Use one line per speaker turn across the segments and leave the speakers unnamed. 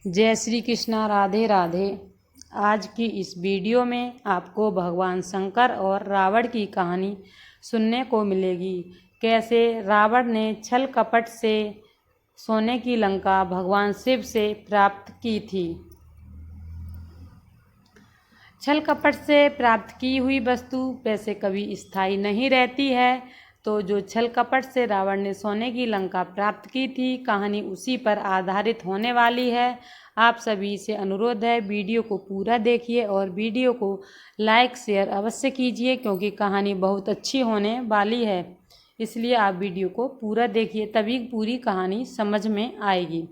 जय श्री कृष्णा, राधे राधे। आज की इस वीडियो में आपको भगवान शंकर और रावण की कहानी सुनने को मिलेगी। कैसे रावण ने छल कपट से सोने की लंका भगवान शिव से प्राप्त की थी। छल कपट से प्राप्त की हुई वस्तु वैसे कभी स्थायी नहीं रहती है, तो जो छल कपट से रावण ने सोने की लंका प्राप्त की थी, कहानी उसी पर आधारित होने वाली है। आप सभी से अनुरोध है, वीडियो को पूरा देखिए और वीडियो को लाइक शेयर अवश्य कीजिए, क्योंकि कहानी बहुत अच्छी होने वाली है। इसलिए आप वीडियो को पूरा देखिए, तभी पूरी कहानी समझ में आएगी।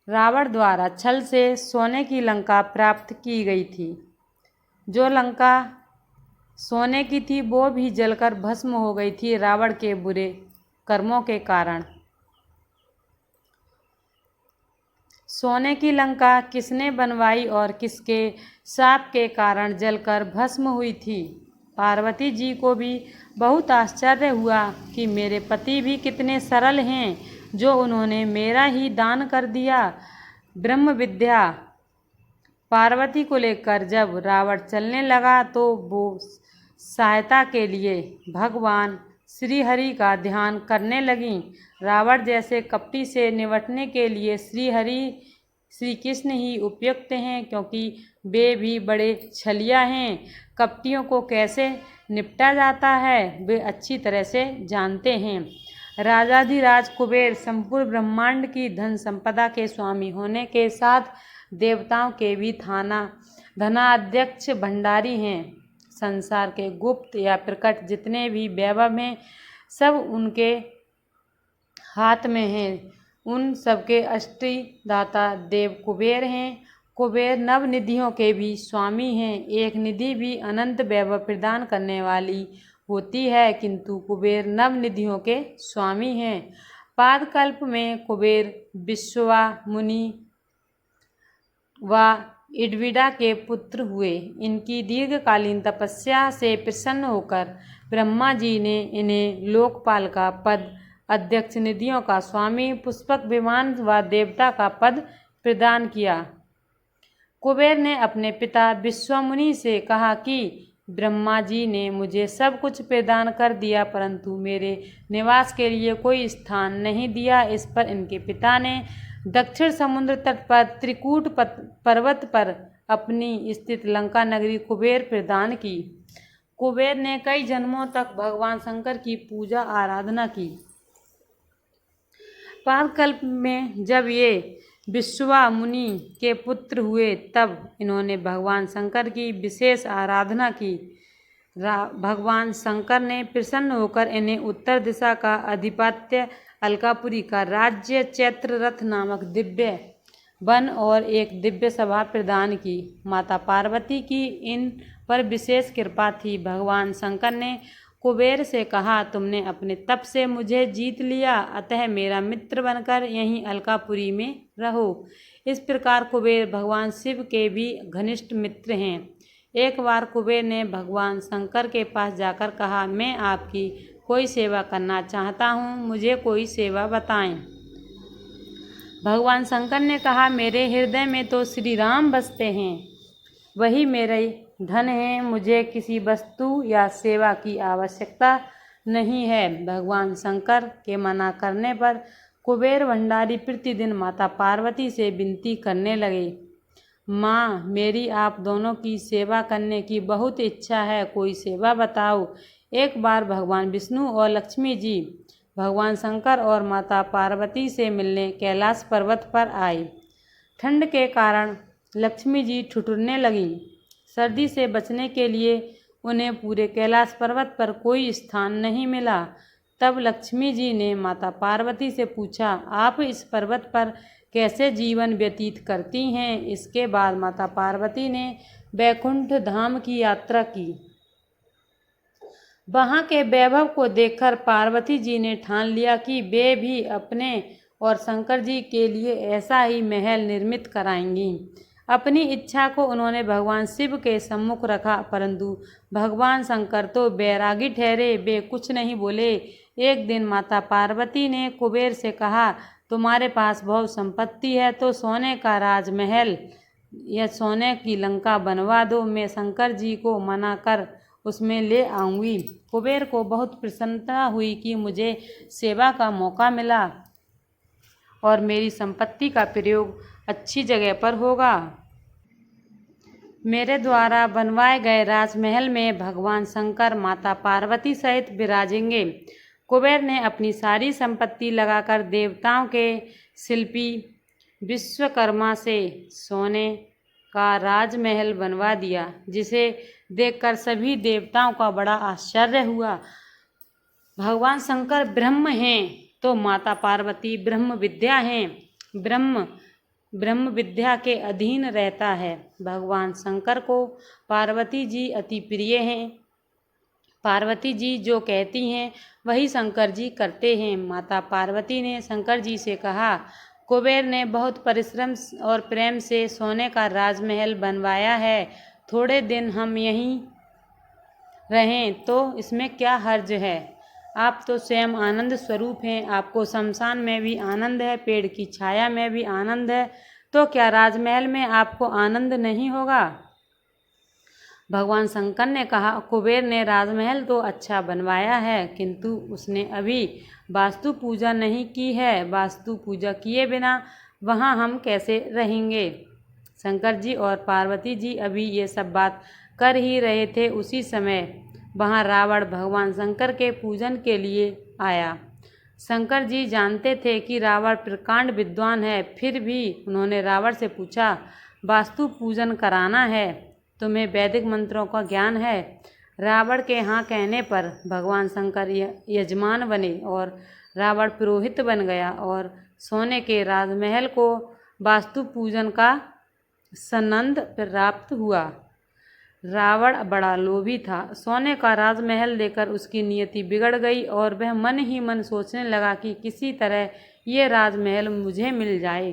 रावण द्वारा छल से सोने की लंका प्राप्त की गई थी। जो लंका सोने की थी वो भी जलकर भस्म हो गई थी रावण के बुरे कर्मों के कारण। सोने की लंका किसने बनवाई और किसके शाप के कारण जलकर भस्म हुई थी। पार्वती जी को भी बहुत आश्चर्य हुआ कि मेरे पति भी कितने सरल हैं, जो उन्होंने मेरा ही दान कर दिया। ब्रह्म विद्या पार्वती को लेकर जब रावण चलने लगा तो वो सहायता के लिए भगवान श्री हरि का ध्यान करने लगी। रावण जैसे कपटी से निपटने के लिए श्री कृष्ण ही उपयुक्त हैं, क्योंकि वे भी बड़े छलिया हैं। कपटियों को कैसे निपटा जाता है वे अच्छी तरह से जानते हैं। राजाधिराज कुबेर संपूर्ण ब्रह्मांड की धन संपदा के स्वामी होने के साथ देवताओं के भी धनाध्यक्ष भंडारी हैं। संसार के गुप्त या प्रकट जितने भी वैभव हैं, सब उनके हाथ में हैं। उन सबके अष्टदाता देव कुबेर हैं। कुबेर नव निधियों के भी स्वामी हैं। एक निधि भी अनंत वैभव प्रदान करने वाली होती है, किंतु कुबेर नव निधियों के स्वामी हैं। पादकल्प में कुबेर विश्वा मुनि व इडविडा के पुत्र हुए। इनकी दीर्घकालीन तपस्या से प्रसन्न होकर ब्रह्मा जी ने इन्हें लोकपाल का पद, अध्यक्ष निधियों का स्वामी, पुष्पक विमान व देवता का पद प्रदान किया। कुबेर ने अपने पिता विश्वामुनि से कहा कि ब्रह्मा जी ने मुझे सब कुछ प्रदान कर दिया, परंतु मेरे निवास के लिए कोई स्थान नहीं दिया। इस पर इनके पिता ने दक्षिण समुद्र तट पर त्रिकूट पर्वत पर अपनी स्थित लंका नगरी कुबेर प्रदान की। कुबेर ने कई जन्मों तक भगवान शंकर की पूजा आराधना की। पादकल्प में जब ये विश्वा मुनि के पुत्र हुए, तब इन्होंने भगवान शंकर की विशेष आराधना की। भगवान शंकर ने प्रसन्न होकर इन्हें उत्तर दिशा का आधिपत्य, अलकापुरी का राज्य, चैत्ररथ नामक दिव्य वन और एक दिव्य सभा प्रदान की। माता पार्वती की इन पर विशेष कृपा थी। भगवान शंकर ने कुबेर से कहा, तुमने अपने तप से मुझे जीत लिया, अतः मेरा मित्र बनकर यहीं अलकापुरी में रहो। इस प्रकार कुबेर भगवान शिव के भी घनिष्ठ मित्र हैं। एक बार कुबेर ने भगवान शंकर के पास जाकर कहा, मैं आपकी कोई सेवा करना चाहता हूँ, मुझे कोई सेवा बताएं। भगवान शंकर ने कहा, मेरे हृदय में तो श्री राम बसते हैं, वही मेरे धन है, मुझे किसी वस्तु या सेवा की आवश्यकता नहीं है। भगवान शंकर के मना करने पर कुबेर भंडारी प्रतिदिन माता पार्वती से विनती करने लगे, माँ, मेरी आप दोनों की सेवा करने की बहुत इच्छा है, कोई सेवा बताओ। एक बार भगवान विष्णु और लक्ष्मी जी भगवान शंकर और माता पार्वती से मिलने कैलाश पर्वत पर आए। ठंड के कारण लक्ष्मी जी ठिठुरने लगीं। सर्दी से बचने के लिए उन्हें पूरे कैलाश पर्वत पर कोई स्थान नहीं मिला। तब लक्ष्मी जी ने माता पार्वती से पूछा, आप इस पर्वत पर कैसे जीवन व्यतीत करती हैं। इसके बाद माता पार्वती ने वैकुंठ धाम की यात्रा की। वहाँ के वैभव को देखकर पार्वती जी ने ठान लिया कि वे भी अपने और शंकर जी के लिए ऐसा ही महल निर्मित कराएंगी। अपनी इच्छा को उन्होंने भगवान शिव के सम्मुख रखा, परंतु भगवान शंकर तो बैरागी ठहरे, वे कुछ नहीं बोले। एक दिन माता पार्वती ने कुबेर से कहा, तुम्हारे पास बहुत संपत्ति है तो सोने का राजमहल या सोने की लंका बनवा दो, मैं शंकर जी को मना कर उसमें ले आऊँगी। कुबेर को बहुत प्रसन्नता हुई कि मुझे सेवा का मौका मिला और मेरी संपत्ति का प्रयोग अच्छी जगह पर होगा। मेरे द्वारा बनवाए गए राजमहल में भगवान शंकर माता पार्वती सहित विराजेंगे। कुबेर ने अपनी सारी संपत्ति लगाकर देवताओं के शिल्पी विश्वकर्मा से सोने का राजमहल बनवा दिया, जिसे देखकर सभी देवताओं का बड़ा आश्चर्य हुआ। भगवान शंकर ब्रह्म हैं तो माता पार्वती ब्रह्म विद्या हैं। ब्रह्म विद्या के अधीन रहता है। भगवान शंकर को पार्वती जी अति प्रिय हैं। पार्वती जी जो कहती हैं वही शंकर जी करते हैं। माता पार्वती ने शंकर जी से कहा, कुबेर ने बहुत परिश्रम और प्रेम से सोने का राजमहल बनवाया है, थोड़े दिन हम यहीं रहें तो इसमें क्या हर्ज है। आप तो स्वयं आनंद स्वरूप हैं, आपको शमशान में भी आनंद है, पेड़ की छाया में भी आनंद है, तो क्या राजमहल में आपको आनंद नहीं होगा। भगवान शंकर ने कहा, कुबेर ने राजमहल तो अच्छा बनवाया है, किंतु उसने अभी वास्तु पूजा नहीं की है। वास्तु पूजा किए बिना वहाँ हम कैसे रहेंगे। शंकर जी और पार्वती जी अभी ये सब बात कर ही रहे थे, उसी समय वहाँ रावण भगवान शंकर के पूजन के लिए आया। शंकर जी जानते थे कि रावण प्रकांड विद्वान है, फिर भी उन्होंने रावण से पूछा, वास्तु पूजन कराना है, तुम्हें वैदिक मंत्रों का ज्ञान है। रावण के हाँ कहने पर भगवान शंकर यजमान बने और रावण पुरोहित बन गया और सोने के राजमहल को वास्तु पूजन का सनंद प्राप्त हुआ। रावण बड़ा लोभी था। सोने का राजमहल देखकर उसकी नियति बिगड़ गई और वह मन ही मन सोचने लगा कि किसी तरह ये राजमहल मुझे मिल जाए।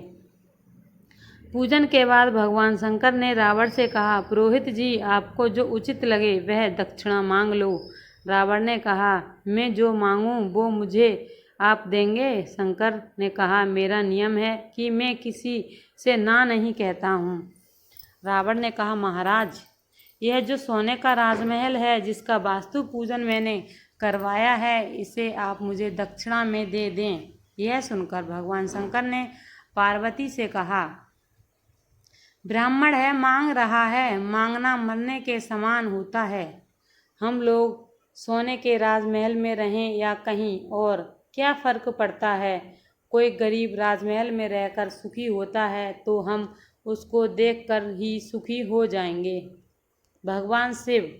पूजन के बाद भगवान शंकर ने रावण से कहा, पुरोहित जी, आपको जो उचित लगे वह दक्षिणा मांग लो। रावण ने कहा, मैं जो मांगूं वो मुझे आप देंगे। शंकर ने कहा, मेरा नियम है कि मैं किसी से ना नहीं कहता हूँ। रावण ने कहा, महाराज, यह जो सोने का राजमहल है जिसका वास्तु पूजन मैंने करवाया है, इसे आप मुझे दक्षिणा में दे दें। यह सुनकर भगवान शंकर ने पार्वती से कहा, ब्राह्मण है, मांग रहा है, मांगना मरने के समान होता है। हम लोग सोने के राजमहल में रहें या कहीं और, क्या फर्क पड़ता है। कोई गरीब राजमहल में रहकर सुखी होता है तो हम उसको देखकर ही सुखी हो जाएंगे। भगवान शिव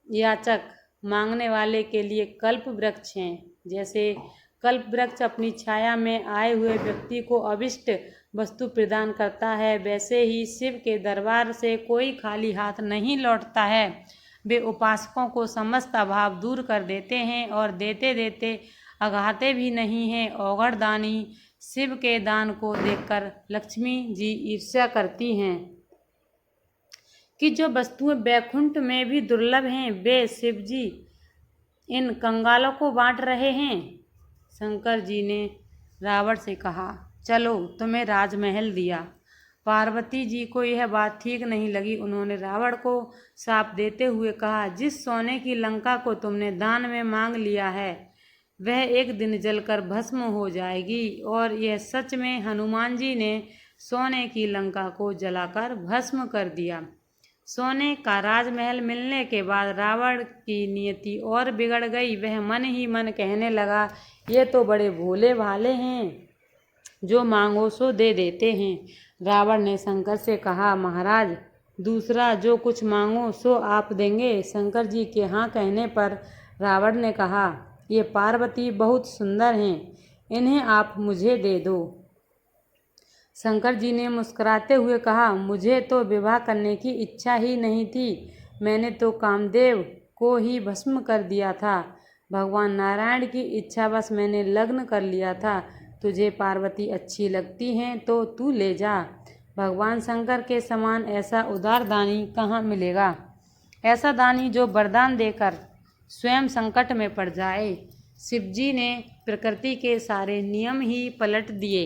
याचक मांगने वाले के लिए कल्प वृक्ष हैं। जैसे कल्प वृक्ष अपनी छाया में आए हुए व्यक्ति को अभिष्ट वस्तु प्रदान करता है, वैसे ही शिव के दरबार से कोई खाली हाथ नहीं लौटता है। वे उपासकों को समस्त अभाव दूर कर देते हैं और देते देते अघाते भी नहीं हैं। औघड़ दानी शिव के दान को देखकर लक्ष्मी जी ईर्ष्या करती हैं कि जो वस्तुएं बैकुंठ में भी दुर्लभ हैं, वे शिव जी इन कंगालों को बांट रहे हैं। शंकर जी ने रावण से कहा, चलो, तुम्हें राजमहल दिया। पार्वती जी को यह बात ठीक नहीं लगी। उन्होंने रावण को शाप देते हुए कहा, जिस सोने की लंका को तुमने दान में मांग लिया है वह एक दिन जलकर भस्म हो जाएगी। और यह सच में हनुमान जी ने सोने की लंका को जलाकर भस्म कर दिया। सोने का राजमहल मिलने के बाद रावण की नियति और बिगड़ गई। वह मन ही मन कहने लगा, ये तो बड़े भोले भाले हैं, जो मांगो सो दे देते हैं। रावण ने शंकर से कहा, महाराज, दूसरा जो कुछ मांगो सो आप देंगे। शंकर जी के हाँ कहने पर रावण ने कहा, ये पार्वती बहुत सुंदर हैं, इन्हें आप मुझे दे दो। शंकर जी ने मुस्कुराते हुए कहा, मुझे तो विवाह करने की इच्छा ही नहीं थी, मैंने तो कामदेव को ही भस्म कर दिया था। भगवान नारायण की इच्छावश मैंने लग्न कर लिया था। तुझे पार्वती अच्छी लगती हैं तो तू ले जा। भगवान शंकर के समान ऐसा उदार दानी कहाँ मिलेगा। ऐसा दानी जो वरदान देकर स्वयं संकट में पड़ जाए। शिवजी ने प्रकृति के सारे नियम ही पलट दिए।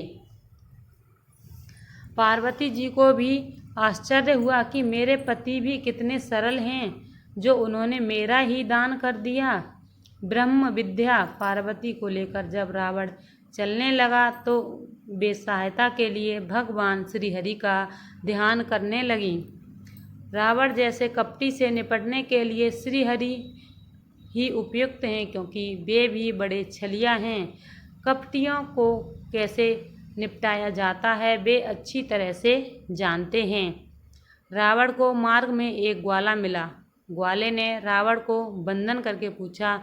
पार्वती जी को भी आश्चर्य हुआ कि मेरे पति भी कितने सरल हैं, जो उन्होंने मेरा ही दान कर दिया। ब्रह्म विद्या पार्वती को लेकर जब रावण चलने लगा तो वे सहायता के लिए भगवान श्रीहरि का ध्यान करने लगी। रावण जैसे कपटी से निपटने के लिए श्रीहरि ही उपयुक्त हैं, क्योंकि वे भी बड़े छलिया हैं। कपटियों को कैसे निपटाया जाता है वे अच्छी तरह से जानते हैं। रावण को मार्ग में एक ग्वाला मिला। ग्वाले ने रावण को वंदन करके पूछा,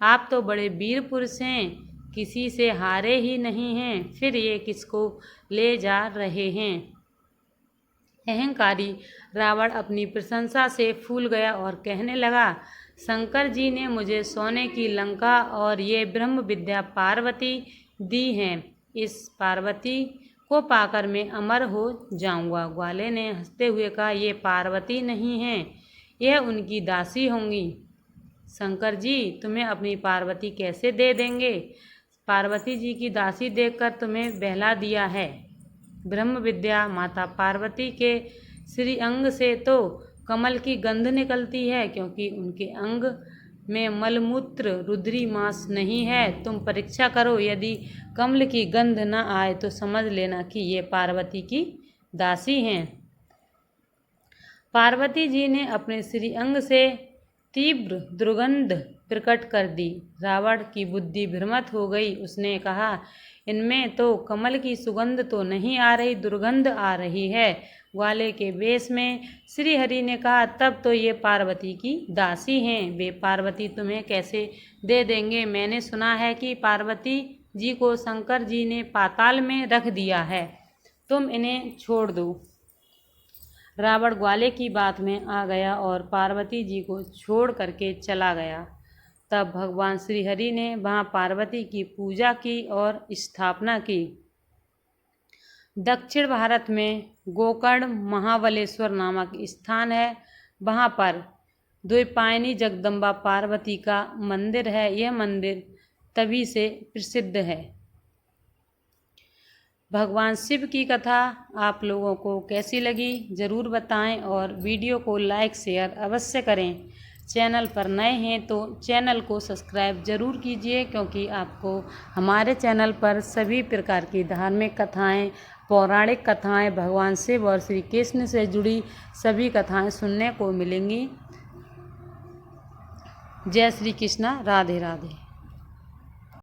आप तो बड़े वीर पुरुष हैं, किसी से हारे ही नहीं हैं, फिर ये किसको ले जा रहे हैं। अहंकारी रावण अपनी प्रशंसा से फूल गया और कहने लगा, शंकर जी ने मुझे सोने की लंका और ये ब्रह्म विद्या पार्वती दी हैं। इस पार्वती को पाकर मैं अमर हो जाऊंगा। ग्वाले ने हंसते हुए कहा, ये पार्वती नहीं हैं, यह उनकी दासी होंगी। शंकर जी तुम्हें अपनी पार्वती कैसे दे देंगे? पार्वती जी की दासी देखकर तुम्हें बहला दिया है। ब्रह्म विद्या माता पार्वती के श्री अंग से तो कमल की गंध निकलती है, क्योंकि उनके अंग में मलमूत्र रुद्री मांस नहीं है। तुम परीक्षा करो, यदि कमल की गंध न आए तो समझ लेना कि ये पार्वती की दासी हैं। पार्वती जी ने अपने श्री अंग से तीव्र दुर्गंध प्रकट कर दी। रावण की बुद्धि भ्रमित हो गई। उसने कहा, इनमें तो कमल की सुगंध तो नहीं आ रही, दुर्गंध आ रही है। ग्वाले के वेश में श्रीहरि ने कहा, तब तो ये पार्वती की दासी हैं। वे पार्वती तुम्हें कैसे दे देंगे? मैंने सुना है कि पार्वती जी को शंकर जी ने पाताल में रख दिया है, तुम इन्हें छोड़ दो। रावण ग्वाले की बात में आ गया और पार्वती जी को छोड़ करके चला गया। तब भगवान श्रीहरि ने वहाँ पार्वती की पूजा की और स्थापना की। दक्षिण भारत में गोकर्ण महाबलेश्वर नामक स्थान है। वहाँ पर द्वैपायनी जगदम्बा पार्वती का मंदिर है। यह मंदिर तभी से प्रसिद्ध है। भगवान शिव की कथा आप लोगों को कैसी लगी ज़रूर बताएं और वीडियो को लाइक शेयर अवश्य करें। चैनल पर नए हैं तो चैनल को सब्सक्राइब ज़रूर कीजिए, क्योंकि आपको हमारे चैनल पर सभी प्रकार की धार्मिक कथाएं, पौराणिक कथाएं, भगवान शिव और श्री कृष्ण से जुड़ी सभी कथाएं सुनने को मिलेंगी। जय श्री कृष्णा, राधे राधे।